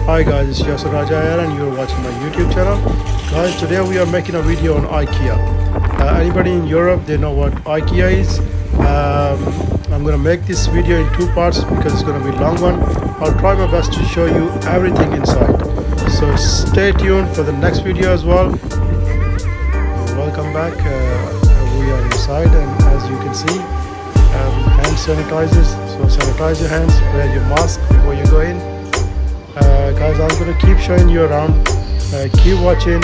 Hi guys, it's Yasar here and you're watching my YouTube channel. Guys, today we are making a video on Ikea. Anybody in Europe, they know what Ikea is. I'm gonna make this video in two parts because it's gonna be a long one. I'll try my best to show you everything inside. So stay tuned for the next video as well. Welcome back. We are inside and as you can see, hand sanitizers. So sanitize your hands, wear your mask before you go in. Guys, I'm going to keep showing you around. Keep watching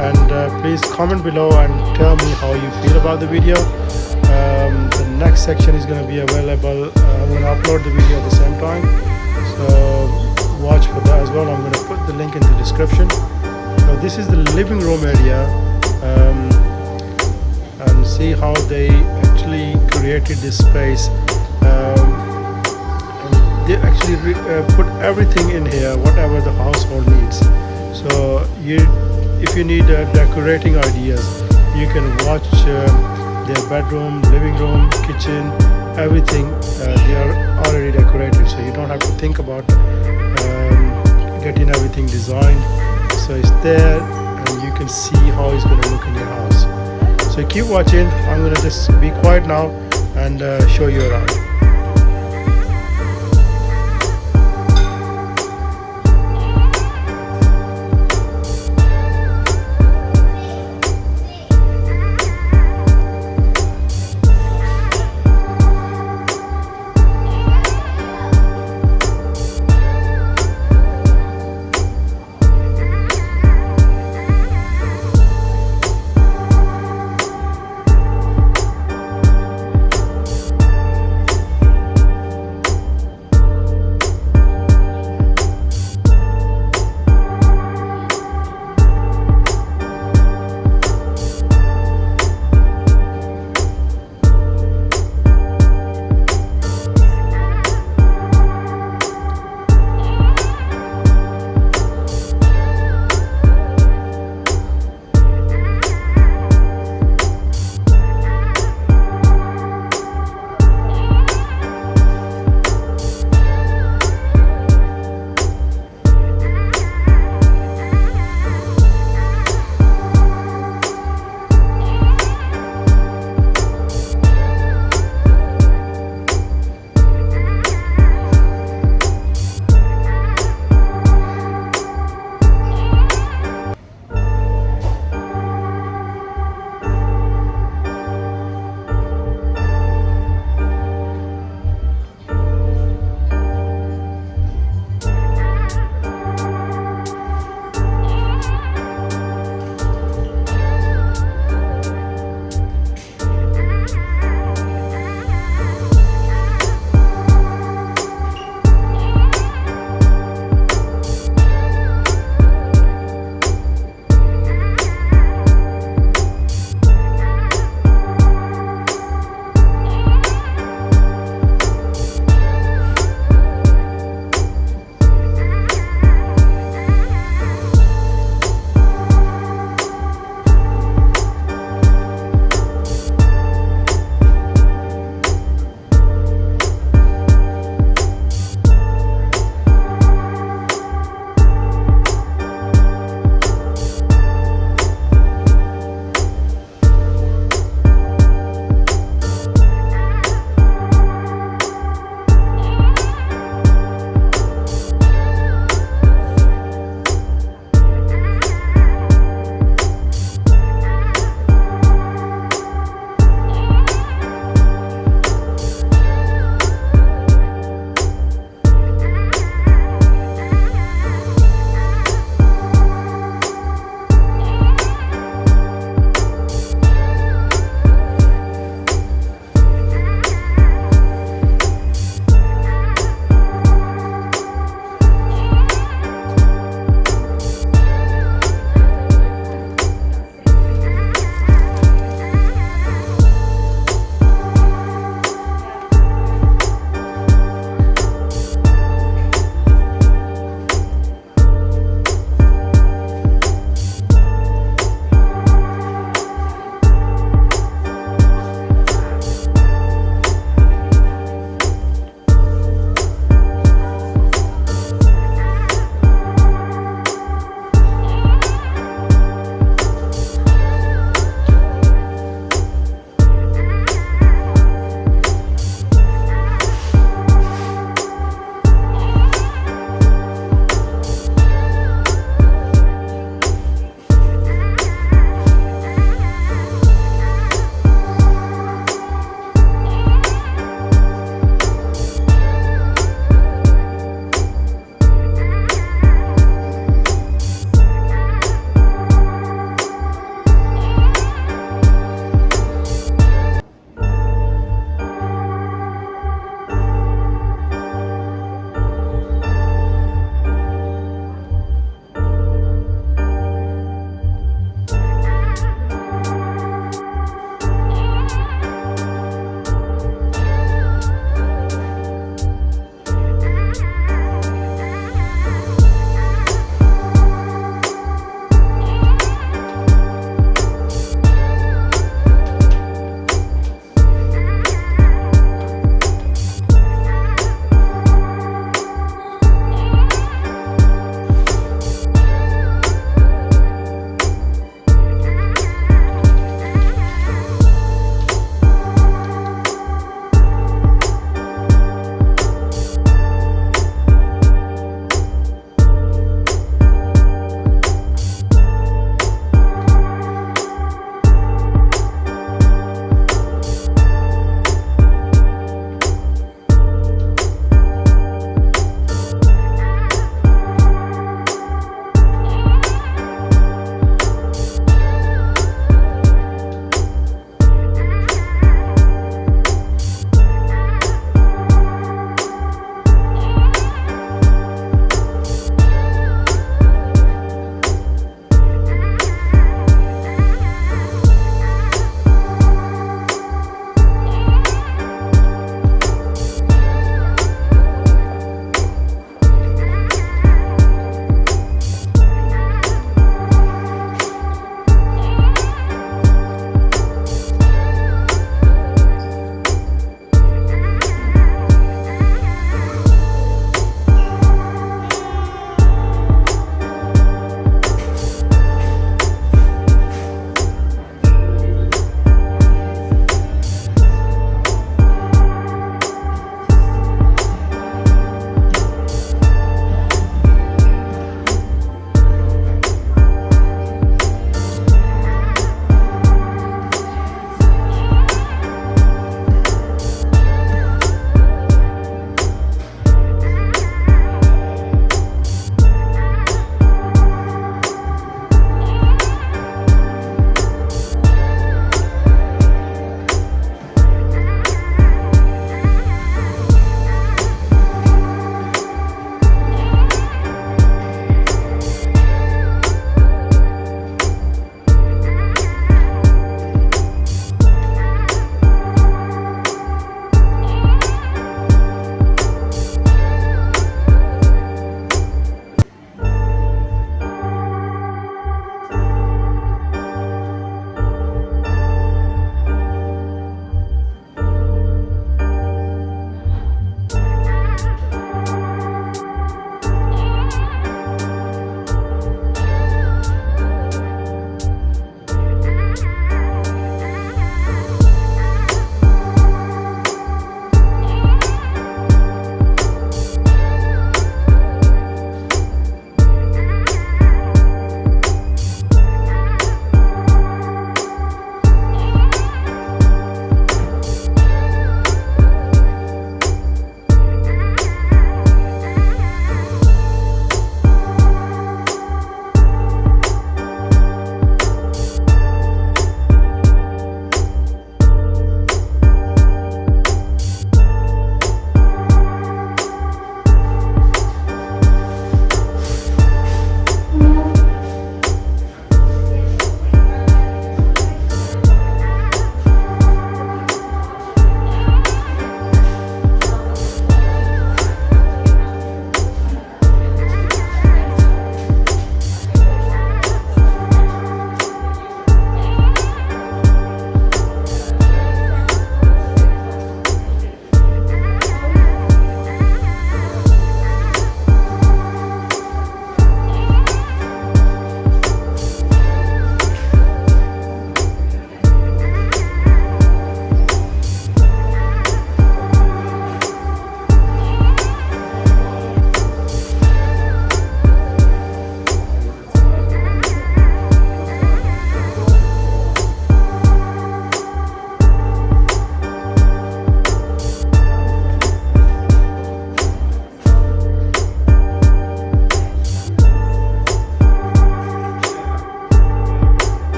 and please comment below and tell me how you feel about the video. The next section is going to be available. I'm going to upload the video at the same time, so watch for that as well. I'm going to put the link in the description. So this is the living room area, and see how they actually created this space. They actually put everything in here, whatever the household needs. So if you need decorating ideas, you can watch their bedroom, living room, kitchen, everything. They are already decorated, so you don't have to think about getting everything designed. So it's there and you can see how it's going to look in your house. So keep watching. I'm going to just be quiet now and show you around.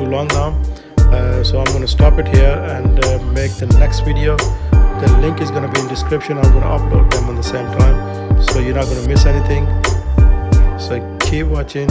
too long now. So I'm going to stop it here and make the next video. The link is going to be in description. I'm going to upload them on the same time, so you're not going to miss anything. So keep watching.